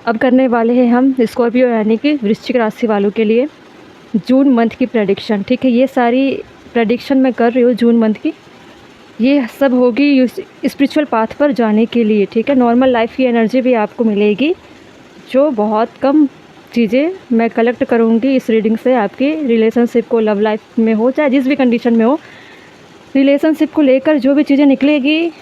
अब करने वाले हैं हम स्कॉर्पियो यानी कि वृश्चिक राशि वालों के लिए जून मंथ की प्रेडिक्शन। ठीक है, ये सारी प्रेडिक्शन मैं कर रही हूँ जून मंथ की। ये सब होगी स्पिरिचुअल पाथ पर जाने के लिए। ठीक है, नॉर्मल लाइफ की एनर्जी भी आपको मिलेगी, जो बहुत कम चीज़ें मैं कलेक्ट करूँगी इस रीडिंग से। आपकी रिलेशनशिप को, लव लाइफ में हो चाहे जिस भी कंडीशन में हो, रिलेशनशिप को लेकर जो भी चीज़ें निकलेगी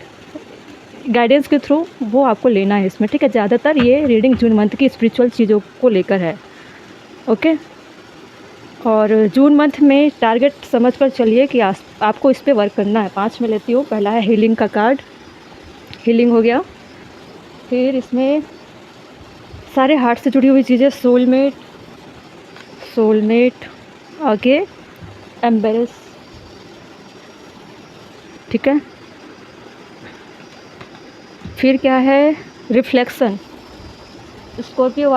गाइडेंस के थ्रू, वो आपको लेना है इसमें। ठीक है, ज़्यादातर ये रीडिंग जून मंथ की स्पिरिचुअल चीज़ों को लेकर है। ओके, और जून मंथ में टारगेट समझ कर चलिए कि आपको इस पे वर्क करना है। 5 में लेती हूँ। पहला है हीलिंग का कार्ड, हीलिंग हो गया। फिर इसमें सारे हार्ट से जुड़ी हुई चीज़ें, सोलमेट, आगे एम्बेरेस। ठीक है, फिर क्या है, रिफ्लेक्शन। स्कॉर्पियो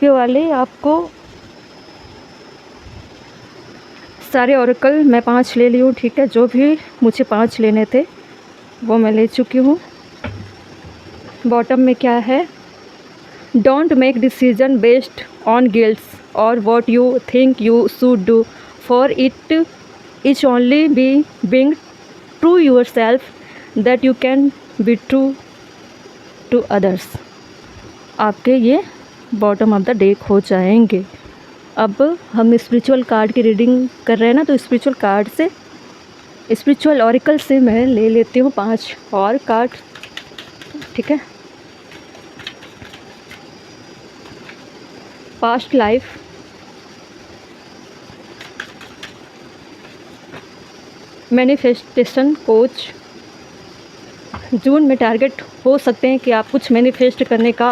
वाले आपको सारे ऑरेकल मैं 5 ले ली हूँ। ठीक है, जो भी मुझे 5 लेने थे वो मैं ले चुकी हूँ। बॉटम में क्या है, don't make decision based on guilts और what you think you should do, for it is only be being true yourself that you can be true to others. आपके ये बॉटम ऑफ द डेक हो जाएंगे। अब हम spiritual card की reading कर रहे हैं ना, तो स्पिरिचुअल कार्ड से, स्पिरिचुअल ऑरिकल से मैं ले लेती हूँ 5 और कार्ड। ठीक है, पास्ट लाइफ, मैनिफेस्टेशन कोच। जून में टारगेट हो सकते हैं कि आप कुछ मैनिफेस्ट करने का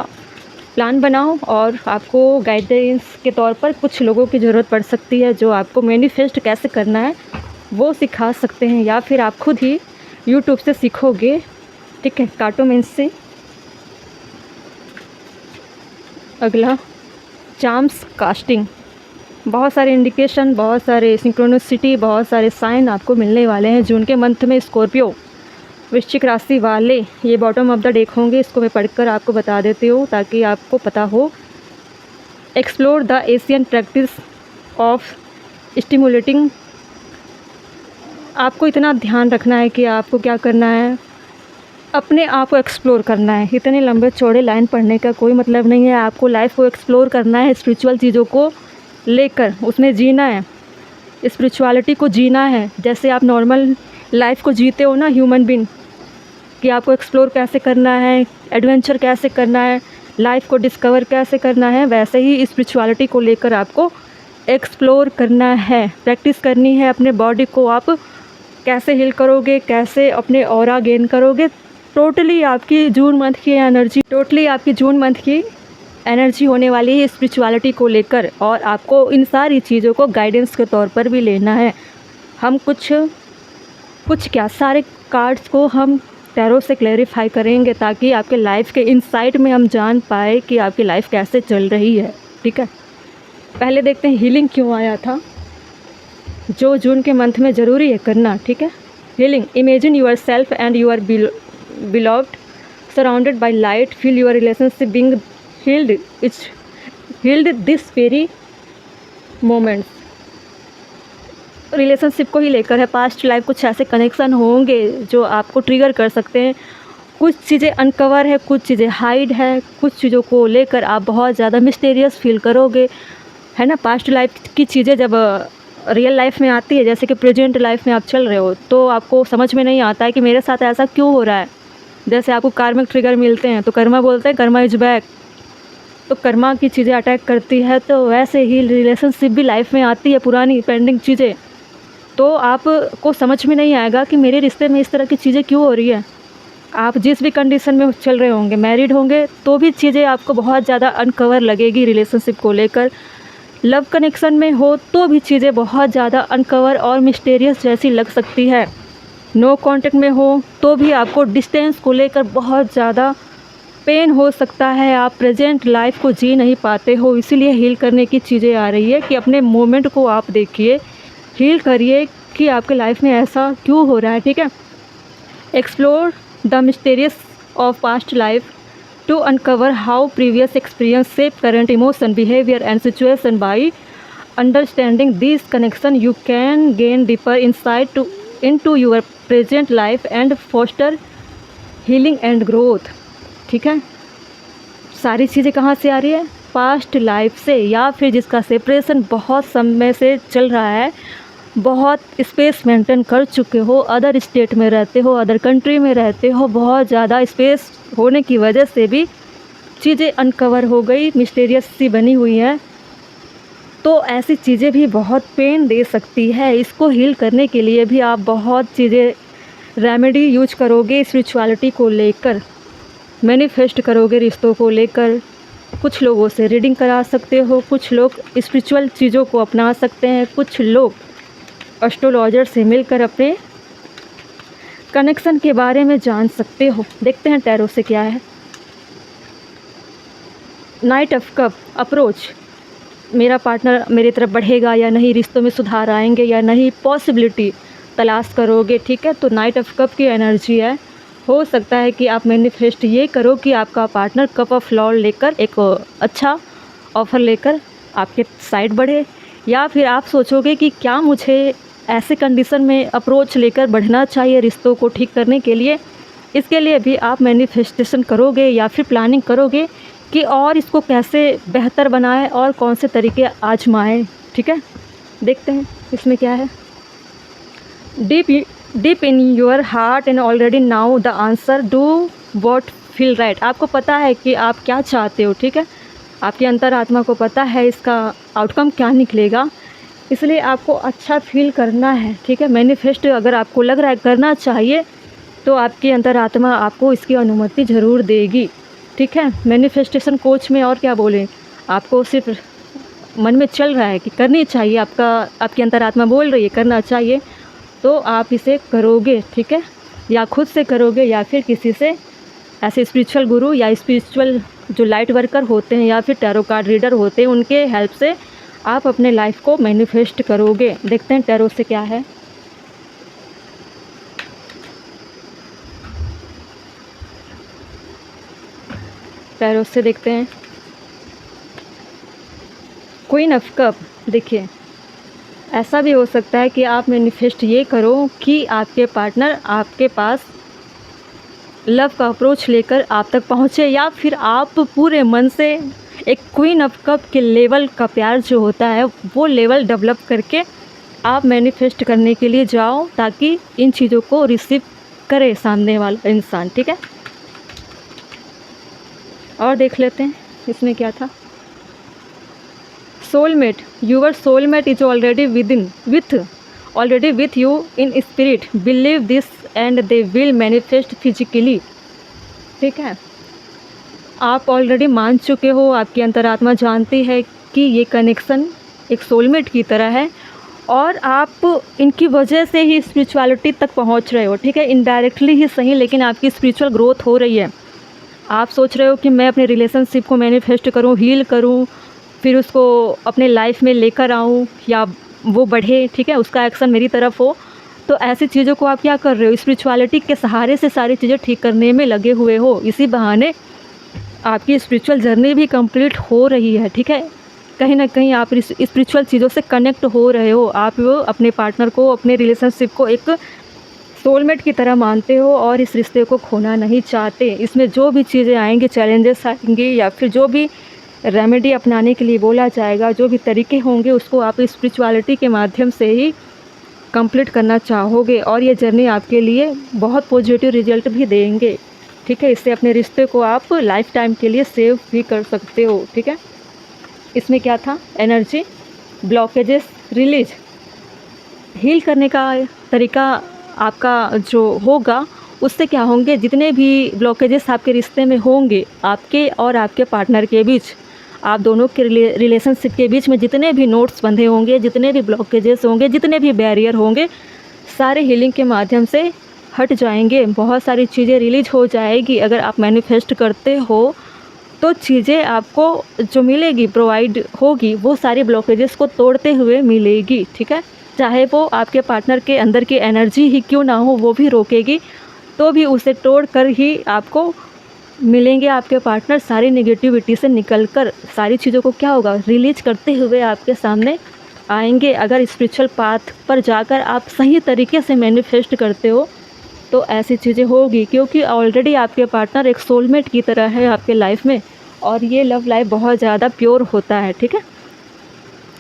प्लान बनाओ और आपको गाइडेंस के तौर पर कुछ लोगों की ज़रूरत पड़ सकती है जो आपको मैनिफेस्ट कैसे करना है वो सिखा सकते हैं, या फिर आप खुद ही यूट्यूब से सीखोगे। ठीक है, कार्टोमेंसी। अगला चार्म्स कास्टिंग। बहुत सारे इंडिकेशन, बहुत सारे सिंक्रोनिसिटी, बहुत सारे साइन आपको मिलने वाले हैं जून के मंथ में। स्कॉर्पियो वृश्चिक राशि वाले, ये बॉटम ऑफ द डेक होंगे। इसको मैं पढ़कर आपको बता देती हूँ ताकि आपको पता हो। Explore the Asian practice of stimulating. आपको इतना ध्यान रखना है कि आपको क्या करना है, अपने आप को एक्सप्लोर करना है। इतने लंबे चौड़े लाइन पढ़ने का कोई मतलब नहीं है। आपको लाइफ को एक्सप्लोर करना है, स्पिरिचुअल चीज़ों को लेकर उसमें जीना है, स्पिरिचुअलिटी को जीना है जैसे आप नॉर्मल लाइफ को जीते हो ना, ह्यूमन बीइंग, कि आपको एक्सप्लोर कैसे करना है, एडवेंचर कैसे करना है, लाइफ को डिस्कवर कैसे करना है, वैसे ही स्पिरिचुअलिटी को लेकर आपको एक्सप्लोर करना है, प्रैक्टिस करनी है। अपने बॉडी को आप कैसे हील करोगे, कैसे अपने ऑरा गेन करोगे, टोटली आपकी जून मंथ की एनर्जी होने वाली है स्पिरिचुअलिटी को लेकर। और आपको इन सारी चीज़ों को गाइडेंस के तौर पर भी लेना है। हम कुछ क्या सारे कार्ड्स को हम टैरो से क्लैरिफाई करेंगे ताकि आपके लाइफ के इनसाइट में हम जान पाए कि आपकी लाइफ कैसे चल रही है। ठीक है, पहले देखते हैं हीलिंग क्यों आया था, जो जून के मंथ में ज़रूरी है करना। ठीक है, healing. Imagine yourself and your beloved surrounded by light, feel your relationship being healed. It's healed this very moments. Relationship को ही लेकर है। पास्ट लाइफ कुछ ऐसे कनेक्शन होंगे जो आपको ट्रिगर कर सकते हैं। कुछ चीज़ें अनकवर है, कुछ चीज़ें हाइड है, कुछ चीज़ों को लेकर आप बहुत ज़्यादा मिस्टीरियस फील करोगे, है ना। पास्ट लाइफ की चीज़ें जब रियल लाइफ में आती है, जैसे कि प्रेजेंट लाइफ में आप चल रहे हो, तो आपको समझ में नहीं आता है कि मेरे साथ ऐसा क्यों हो रहा है। जैसे आपको कार्मिक ट्रिगर मिलते हैं तो कर्मा बोलते हैं कर्मा इज बैक, तो कर्मा की चीज़ें अटैक करती है। तो वैसे ही रिलेशनशिप भी लाइफ में आती है, पुरानी पेंडिंग चीज़ें, तो आपको समझ में नहीं आएगा कि मेरे रिश्ते में इस तरह की चीज़ें क्यों हो रही है। आप जिस भी कंडीशन में चल रहे होंगे, मैरिड होंगे तो भी चीज़ें आपको बहुत ज़्यादा अनकवर लगेगी रिलेशनशिप को लेकर। लव कनेक्शन में हो तो भी चीज़ें बहुत ज़्यादा अनकवर और मिस्टीरियस जैसी लग सकती है। नो कांटेक्ट में हो तो भी आपको डिस्टेंस को लेकर बहुत ज़्यादा पेन हो सकता है। आप प्रेजेंट लाइफ को जी नहीं पाते हो, इसीलिए हील करने की चीज़ें आ रही है कि अपने मोमेंट को आप देखिए, हील करिए कि आपके लाइफ में ऐसा क्यों हो रहा है। ठीक है, explore the mysterious of past life. to uncover how previous experience shape current emotion, behavior and situation. By understanding these connections, you can gain deeper insight into your present life and foster healing and growth. ठीक है, सारी चीज़ें कहाँ से आ रही है? Past life से, या फिर जिसका सेपरेशन बहुत समय से चल रहा है, बहुत स्पेस मेंटेन कर चुके हो, अदर स्टेट में रहते हो, अदर कंट्री में रहते हो, बहुत ज़्यादा स्पेस होने की वजह से भी चीज़ें अनकवर हो गई, मिस्टीरियस सी बनी हुई हैं, तो ऐसी चीज़ें भी बहुत पेन दे सकती है। इसको हील करने के लिए भी आप बहुत चीज़ें रेमेडी यूज करोगे, स्पिरिचुअलिटी को लेकर मैनिफेस्ट करोगे, रिश्तों को लेकर। कुछ लोगों से रीडिंग करा सकते हो, कुछ लोग स्पिरिचुअल चीज़ों को अपना सकते हैं, कुछ लोग एस्ट्रोलॉजर से मिलकर अपने कनेक्शन के बारे में जान सकते हो। देखते हैं टैरो से क्या है। नाइट ऑफ कप अप्रोच, मेरा पार्टनर मेरी तरफ बढ़ेगा या नहीं, रिश्तों में सुधार आएंगे या नहीं, पॉसिबिलिटी तलाश करोगे। ठीक है, तो नाइट ऑफ कप की एनर्जी है। हो सकता है कि आप मैनिफेस्ट ये करो कि आपका पार्टनर कप ऑफ फ्लावर लेकर एक अच्छा ऑफ़र लेकर आपके साइड बढ़े, या फिर आप सोचोगे कि क्या मुझे ऐसे कंडीशन में अप्रोच लेकर बढ़ना चाहिए रिश्तों को ठीक करने के लिए। इसके लिए भी आप मैनिफेस्टेशन करोगे या फिर प्लानिंग करोगे कि और इसको कैसे बेहतर बनाएं और कौन से तरीके आजमाएं। ठीक है, देखते हैं इसमें क्या है। Deep in your heart and already now the answer, do what feel right. आपको पता है कि आप क्या चाहते हो। ठीक है, आपकी अंतरात्मा को पता है इसका आउटकम क्या निकलेगा, इसलिए आपको अच्छा फील करना है। ठीक है, मैनिफेस्ट अगर आपको लग रहा है करना चाहिए तो आपकी अंतरात्मा आपको इसकी अनुमति ज़रूर देगी। ठीक है, मैनिफेस्टेशन कोच में और क्या बोलें, आपको सिर्फ मन में चल रहा है कि करनी चाहिए, आपकी अंतरात्मा बोल रही है करना चाहिए, तो आप इसे करोगे। ठीक है, या खुद से करोगे या फिर किसी से ऐसे स्पिरिचुअल गुरु या स्पिरिचुअल जो लाइट वर्कर होते हैं या फिर टैरो कार्ड रीडर होते हैं, उनके हेल्प से आप अपने लाइफ को मैनिफेस्ट करोगे। देखते हैं टैरो से क्या है। टैरो से देखते हैं क्वीन ऑफ कप। देखिए, ऐसा भी हो सकता है कि आप मैनिफेस्ट ये करो कि आपके पार्टनर आपके पास लव का अप्रोच लेकर आप तक पहुँचे, या फिर आप पूरे मन से एक क्वीन ऑफ कप के लेवल का प्यार जो होता है वो लेवल डेवलप करके आप मैनिफेस्ट करने के लिए जाओ, ताकि इन चीज़ों को रिसीव करे सामने वाला इंसान। ठीक है, और देख लेते हैं इसमें क्या था। Soulmate, your soulmate is already with you in spirit, believe this and they will manifest physically. ठीक है, आप ऑलरेडी मान चुके हो, आपकी अंतरात्मा जानती है कि ये कनेक्शन एक सोलमेट की तरह है और आप इनकी वजह से ही स्पिरिचुअलिटी तक पहुंच रहे हो। ठीक है, इनडायरेक्टली ही सही, लेकिन आपकी स्पिरिचुअल ग्रोथ हो रही है। आप सोच रहे हो कि मैं अपने रिलेशनशिप को मैनिफेस्ट करूं, हील करूं, फिर उसको अपने लाइफ में लेकर आऊं या वो बढ़े। ठीक है, उसका एक्शन मेरी तरफ हो। तो ऐसी चीज़ों को आप क्या कर रहे हो, स्पिरिचुअलिटी के सहारे से सारी चीज़ें ठीक करने में लगे हुए हो। इसी बहाने आपकी स्पिरिचुअल जर्नी भी कंप्लीट हो रही है। ठीक है, कहीं ना कहीं आप स्पिरिचुअल चीज़ों से कनेक्ट हो रहे हो। आप अपने पार्टनर को, अपने रिलेशनशिप को एक सोलमेट की तरह मानते हो और इस रिश्ते को खोना नहीं चाहते। इसमें जो भी चीज़ें आएंगी, चैलेंजेस आएंगे या फिर जो भी रेमेडी अपनाने के लिए बोला जाएगा, जो भी तरीके होंगे, उसको आप स्पिरिचुअलिटी के माध्यम से ही कंप्लीट करना चाहोगे और ये जर्नी आपके लिए बहुत पॉजिटिव रिजल्ट भी देंगे। ठीक है, इससे अपने रिश्ते को आप लाइफ टाइम के लिए सेव भी कर सकते हो। ठीक है, इसमें क्या था, एनर्जी ब्लॉकेजेस रिलीज। हील करने का तरीका आपका जो होगा, उससे क्या होंगे, जितने भी ब्लॉकेजेस आपके रिश्ते में होंगे, आपके और आपके पार्टनर के बीच, आप दोनों के रिलेशनशिप के बीच में जितने भी नोट्स बंधे होंगे, जितने भी ब्लॉकेजेस होंगे, जितने भी बैरियर होंगे, सारे हीलिंग के माध्यम से हट जाएंगे। बहुत सारी चीज़ें रिलीज हो जाएगी। अगर आप मैनिफेस्ट करते हो तो चीज़ें आपको जो मिलेगी, प्रोवाइड होगी, वो सारी ब्लॉकेजेस को तोड़ते हुए मिलेगी। ठीक है, चाहे वो आपके पार्टनर के अंदर की एनर्जी ही क्यों ना हो, वो भी रोकेगी, तो भी उसे तोड़ कर ही आपको मिलेंगे आपके पार्टनर, सारी नेगेटिविटी से निकल कर सारी चीज़ों को क्या होगा, रिलीज करते हुए आपके सामने आएंगे। अगर स्पिरिचुअल पाथ पर जाकर आप सही तरीके से मैनिफेस्ट करते हो तो ऐसी चीज़ें होगी, क्योंकि ऑलरेडी आपके पार्टनर एक सोलमेट की तरह है आपके लाइफ में, और ये लव लाइफ बहुत ज़्यादा प्योर होता है। ठीक है,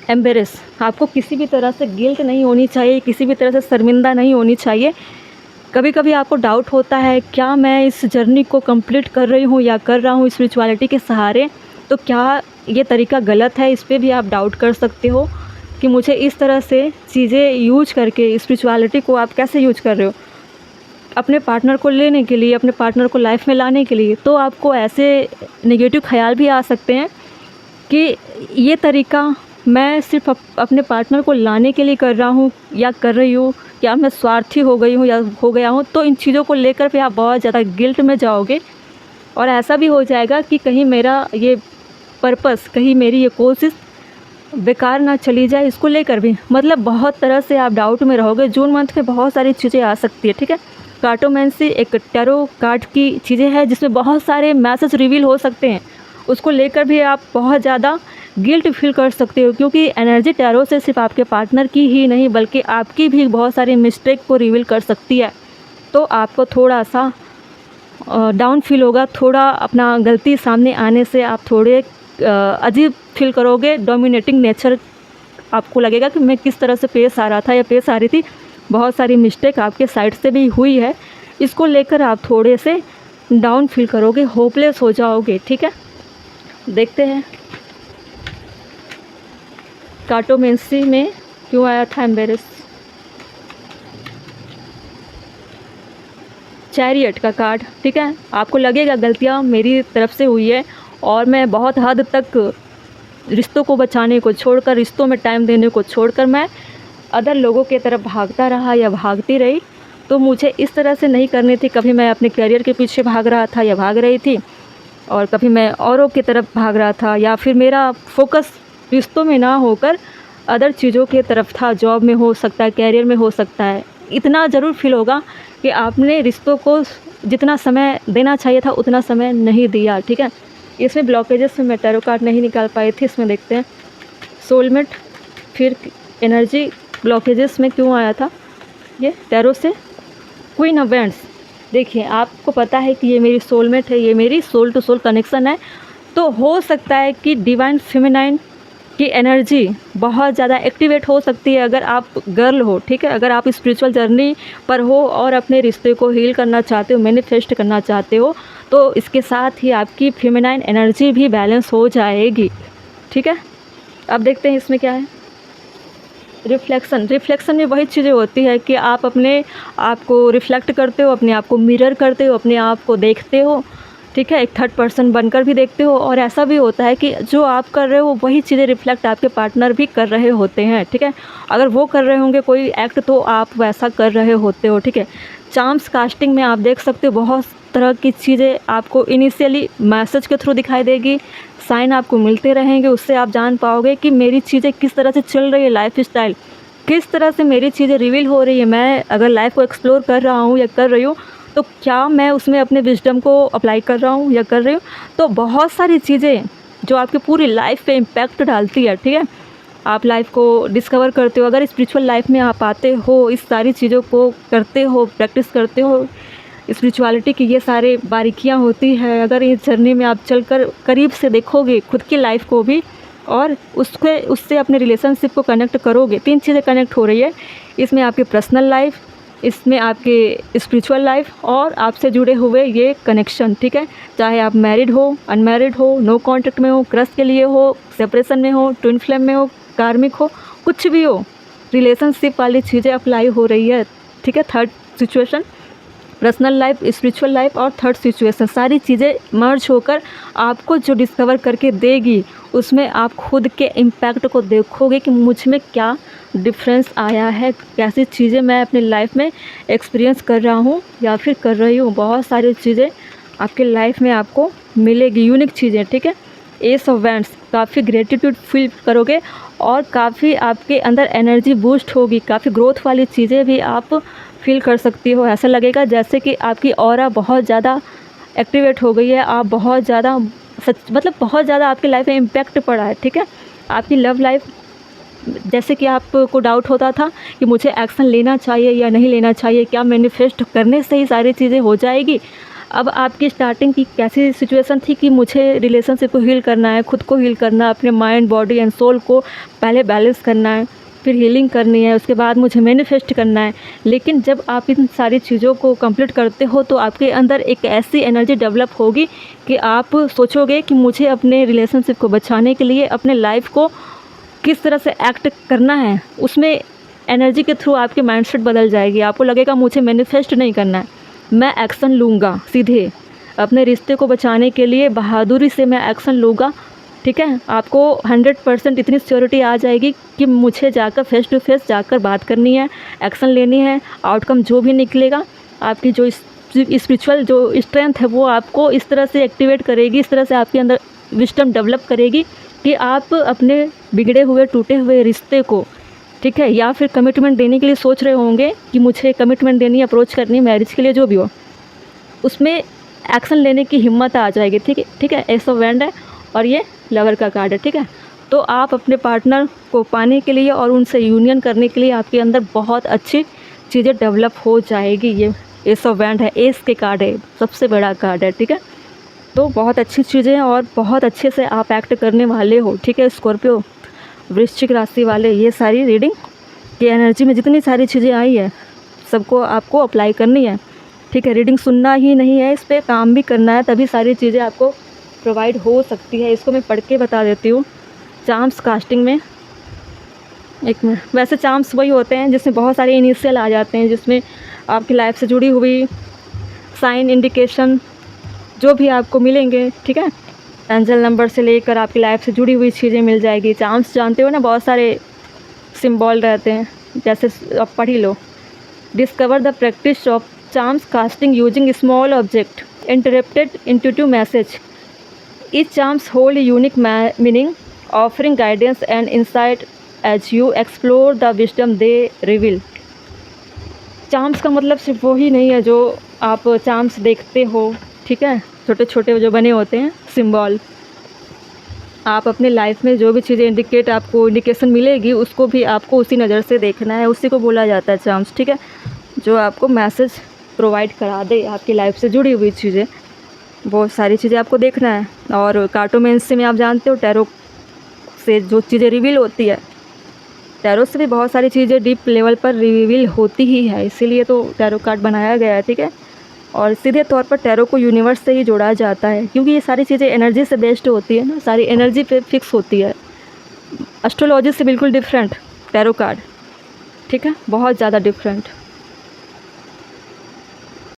एम्बेरेस, आपको किसी भी तरह से गिल्ट नहीं होनी चाहिए, किसी भी तरह से शर्मिंदा नहीं होनी चाहिए। कभी कभी आपको डाउट होता है क्या मैं इस जर्नी को कंप्लीट कर रही हूँ या कर रहा हूँ स्पिरिचुअलिटी के सहारे, तो क्या ये तरीका गलत है, इस पर भी आप डाउट कर सकते हो कि मुझे इस तरह से चीज़ें यूज करके स्पिरिचुअलिटी को आप कैसे यूज कर रहे हो अपने पार्टनर को लेने के लिए, अपने पार्टनर को लाइफ में लाने के लिए। तो आपको ऐसे नेगेटिव ख्याल भी आ सकते हैं कि ये तरीका मैं सिर्फ अपने पार्टनर को लाने के लिए कर रहा हूँ या कर रही हूँ, या मैं स्वार्थी हो गई हूँ या हो गया हूँ। तो इन चीज़ों को लेकर फिर आप बहुत ज़्यादा गिल्ट में जाओगे, और ऐसा भी हो जाएगा कि कहीं मेरा ये पर्पस, कहीं मेरी ये कोशिश बेकार ना चली जाए, इसको लेकर भी मतलब बहुत तरह से आप डाउट में रहोगे। जून मंथ में बहुत सारी चीज़ें आ सकती है। ठीक है, कार्टोमेंसी एक टैरो कार्ड की चीज़ें हैं जिसमें बहुत सारे मैसेज रिवील हो सकते हैं, उसको लेकर भी आप बहुत ज़्यादा गिल्ट फील कर सकते हो, क्योंकि एनर्जी टैरो से सिर्फ आपके पार्टनर की ही नहीं बल्कि आपकी भी बहुत सारी मिस्टेक को रिवील कर सकती है। तो आपको थोड़ा सा डाउन फील होगा, थोड़ा अपना गलती सामने आने से आप थोड़े अजीब फील करोगे, डोमिनेटिंग नेचर आपको लगेगा कि मैं किस तरह से पेश आ रहा था या पेश आ रही थी, बहुत सारी मिस्टेक आपके साइड से भी हुई है, इसको लेकर आप थोड़े से डाउन फील करोगे, होपलेस हो जाओगे। ठीक है, देखते हैं कार्टोमेंसी में क्यों आया था एम्बेरेस। चैरियट का कार्ड। ठीक है, आपको लगेगा गलतियाँ मेरी तरफ से हुई है और मैं बहुत हद तक रिश्तों को बचाने को छोड़कर, रिश्तों में टाइम देने को छोड़कर मैं अदर लोगों की तरफ भागता रहा या भागती रही। तो मुझे इस तरह से नहीं करनी थी। कभी मैं अपने करियर के पीछे भाग रहा था या भाग रही थी, और कभी मैं औरों की तरफ भाग रहा था, या फिर मेरा फोकस रिश्तों में ना होकर अदर चीज़ों की तरफ था, जॉब में हो सकता है, कैरियर में हो सकता है। इतना ज़रूर फील होगा कि आपने रिश्तों को जितना समय देना चाहिए था उतना समय नहीं दिया। ठीक है, इसमें ब्लॉकेजेस में मैं टैरो कार्ड नहीं निकाल पाई थी, इसमें देखते हैं सोलमेट, फिर एनर्जी ब्लॉकेजेस में क्यों आया था ये टैरो से। क्वीन ऑफ वैंड्स, देखिए आपको पता है कि ये मेरी सोलमेट है, ये मेरी सोल टू सोल कनेक्शन है। तो हो सकता है कि डिवाइन फेमिनाइन की एनर्जी बहुत ज़्यादा एक्टिवेट हो सकती है अगर आप गर्ल हो। ठीक है, अगर आप स्पिरिचुअल जर्नी पर हो और अपने रिश्ते को हील करना चाहते हो, मैनिफेस्ट करना चाहते हो, तो इसके साथ ही आपकी फेमिनाइन एनर्जी भी बैलेंस हो जाएगी। ठीक है, अब देखते हैं इसमें क्या है। रिफ्लेक्शन में वही चीज़ें होती है कि आप अपने आप को रिफ्लेक्ट करते हो, अपने आप को मिरर करते हो, अपने आप को देखते हो। ठीक है, एक थर्ड पर्सन बनकर भी देखते हो, और ऐसा भी होता है कि जो आप कर रहे हो वही चीज़ें रिफ्लेक्ट आपके पार्टनर भी कर रहे होते हैं। ठीक है, अगर वो कर रहे होंगे कोई एक्ट तो आप वैसा कर रहे होते हो। ठीक है, चार्म्स कास्टिंग में आप देख सकते हो बहुत तरह की चीज़ें आपको इनिशियली मैसेज के थ्रू दिखाई देगी, साइन आपको मिलते रहेंगे, उससे आप जान पाओगे कि मेरी चीज़ें किस तरह से चल रही है, लाइफ स्टाइल किस तरह से मेरी चीज़ें रिवील हो रही है। मैं अगर लाइफ को एक्सप्लोर कर रहा हूँ या कर रही हूँ तो क्या मैं उसमें अपने विजडम को अप्लाई कर रहा हूँ या कर रही हूँ। तो बहुत सारी चीज़ें जो आपकी पूरी लाइफ पे इम्पैक्ट डालती है। ठीक है, आप लाइफ को डिस्कवर करते हो, अगर स्पिरिचुअल लाइफ में आप आते हो, इस सारी चीज़ों को करते हो, प्रैक्टिस करते हो, स्पिरिचुअलिटी की ये सारे बारीकियाँ होती है, अगर इस जर्नी में आप चलकर करीब से देखोगे खुद की लाइफ को भी और उससे अपने रिलेशनशिप को कनेक्ट करोगे। 3 चीज़ें कनेक्ट हो रही है इसमें, आपकी पर्सनल लाइफ, इसमें आपके स्पिरिचुअल लाइफ और आपसे जुड़े हुए ये कनेक्शन। ठीक है, चाहे आप मैरिड हो, अनमैरिड हो, नो कॉन्टैक्ट में हो, क्रश के लिए हो, सेपरेशन में हो, ट्विन फ्लेम में हो, कार्मिक हो, कुछ भी हो, रिलेशनशिप वाली चीज़ें अप्लाई हो रही है। ठीक है, third situation personal life, spiritual life और थर्ड सिचुएशन, सारी चीज़ें मर्ज होकर आपको जो डिस्कवर करके देगी उसमें आप खुद के इम्पैक्ट को देखोगे कि मुझ में क्या डिफरेंस आया है, कैसी चीज़ें मैं अपनी लाइफ में एक्सपीरियंस कर रहा हूँ या फिर कर रही हूँ। बहुत सारी चीज़ें आपके लाइफ में आपको मिलेगी, यूनिक चीज़ें। ठीक है, एस ऑफ वैंड्स, काफ़ी ग्रेटिट्यूड फील करोगे और काफ़ी आपके अंदर एनर्जी बूस्ट होगी, काफ़ी ग्रोथ वाली चीज़ें भी आप फील कर सकती हो। ऐसा लगेगा जैसे कि आपकी ऑरा बहुत ज़्यादा एक्टिवेट हो गई है। आप बहुत ज़्यादा मतलब बहुत ज़्यादा आपकी लाइफ में इम्पैक्ट पड़ा है, ठीक है। आपकी लव लाइफ, जैसे कि आपको डाउट होता था कि मुझे एक्शन लेना चाहिए या नहीं लेना चाहिए, क्या मैनिफेस्ट करने से ही सारी चीज़ें हो जाएगी। अब आपकी स्टार्टिंग की कैसी सिचुएशन थी कि मुझे रिलेशनशिप को हील करना है, खुद को हील करना है, अपने माइंड, बॉडी एंड सोल को पहले बैलेंस करना है, फिर हीलिंग करनी है, उसके बाद मुझे मैनिफेस्ट करना है। लेकिन जब आप इन सारी चीज़ों को कंप्लीट करते हो तो आपके अंदर एक ऐसी एनर्जी डेवलप होगी कि आप सोचोगे कि मुझे अपने रिलेशनशिप को बचाने के लिए अपने लाइफ को किस तरह से एक्ट करना है। उसमें एनर्जी के थ्रू आपकी माइंडसेट बदल जाएगी। आपको लगेगा मुझे मैनिफेस्ट नहीं करना है, मैं एक्शन लूँगा, सीधे अपने रिश्ते को बचाने के लिए बहादुरी से मैं एक्शन लूँगा, ठीक है। आपको 100% इतनी श्योरिटी आ जाएगी कि मुझे जाकर फेस टू फेस जाकर बात करनी है, एक्शन लेनी है। आउटकम जो भी निकलेगा, आपकी जो स्पिरिचुअल जो स्ट्रेंथ है वो आपको इस तरह से एक्टिवेट करेगी, इस तरह से आपके अंदर विजडम डेवलप करेगी कि आप अपने बिगड़े हुए, टूटे हुए रिश्ते को, ठीक है, या फिर कमिटमेंट देने के लिए सोच रहे होंगे कि मुझे कमिटमेंट देनी, अप्रोच करनी मैरिज के लिए, जो भी हो, उसमें एक्शन लेने की हिम्मत आ जाएगी, ठीक है। एस ऑफ वैंड है और ये लवर का कार्ड है, ठीक है। तो आप अपने पार्टनर को पाने के लिए और उनसे यूनियन करने के लिए आपके अंदर बहुत अच्छी चीज़ें डेवलप हो जाएगी। ये एस ऑफ वैंड है, एस के कार्ड है, सबसे बड़ा कार्ड है, ठीक है। तो बहुत अच्छी चीज़ें हैं और बहुत अच्छे से आप एक्ट करने वाले हो, ठीक है। स्कॉर्पियो, वृश्चिक राशि वाले, ये सारी रीडिंग की एनर्जी में जितनी सारी चीज़ें आई है सबको आपको अप्लाई करनी है, ठीक है। रीडिंग सुनना ही नहीं है, इस पर काम भी करना है, तभी सारी चीज़ें आपको प्रोवाइड हो सकती है। इसको मैं पढ़ के बता देती हूँ। चार्म्स कास्टिंग में, एक मिनट, वैसे चार्म्स वही होते हैं जिसमें बहुत सारे इनिशियल आ जाते हैं, जिसमें आपकी लाइफ से जुड़ी हुई साइन, इंडिकेशन जो भी आपको मिलेंगे, ठीक है। एंजल नंबर से लेकर आपकी लाइफ से जुड़ी हुई चीज़ें मिल जाएगी। चार्म्स जानते हो ना, बहुत सारे सिंबल रहते हैं, जैसे आप पढ़ ही लो। Discover the practice of charms casting using small object interrupted intuitive message. Each charms hold a unique meaning, offering guidance and insight as you explore the wisdom they reveal. Charms का मतलब सिर्फ वो ही नहीं है जो आप चार्म्स देखते हो, ठीक है, छोटे छोटे जो बने होते हैं सिंबल। आप अपने लाइफ में जो भी चीज़ें आपको इंडिकेशन मिलेगी उसको भी आपको उसी नज़र से देखना है, उसी को बोला जाता है चार्म्स, ठीक है। जो आपको मैसेज प्रोवाइड करा दे आपकी लाइफ से जुड़ी हुई चीज़ें, वो सारी चीज़ें आपको देखना है। और कार्टोमेंसी में आप जानते हो टैरो से जो चीज़ें रिवील होती है, टैरो से भी बहुत सारी चीज़ें डीप लेवल पर रिवील होती ही है, इसीलिए तो टैरो कार्ड बनाया गया है, ठीक है। और सीधे तौर पर टैरो को यूनिवर्स से ही जोड़ा जाता है, क्योंकि ये सारी चीज़ें एनर्जी से बेस्ड होती है ना, सारी एनर्जी पे फिक्स होती है। एस्ट्रोलॉजी से बिल्कुल डिफरेंट टैरो कार्ड, ठीक है, बहुत ज़्यादा डिफरेंट।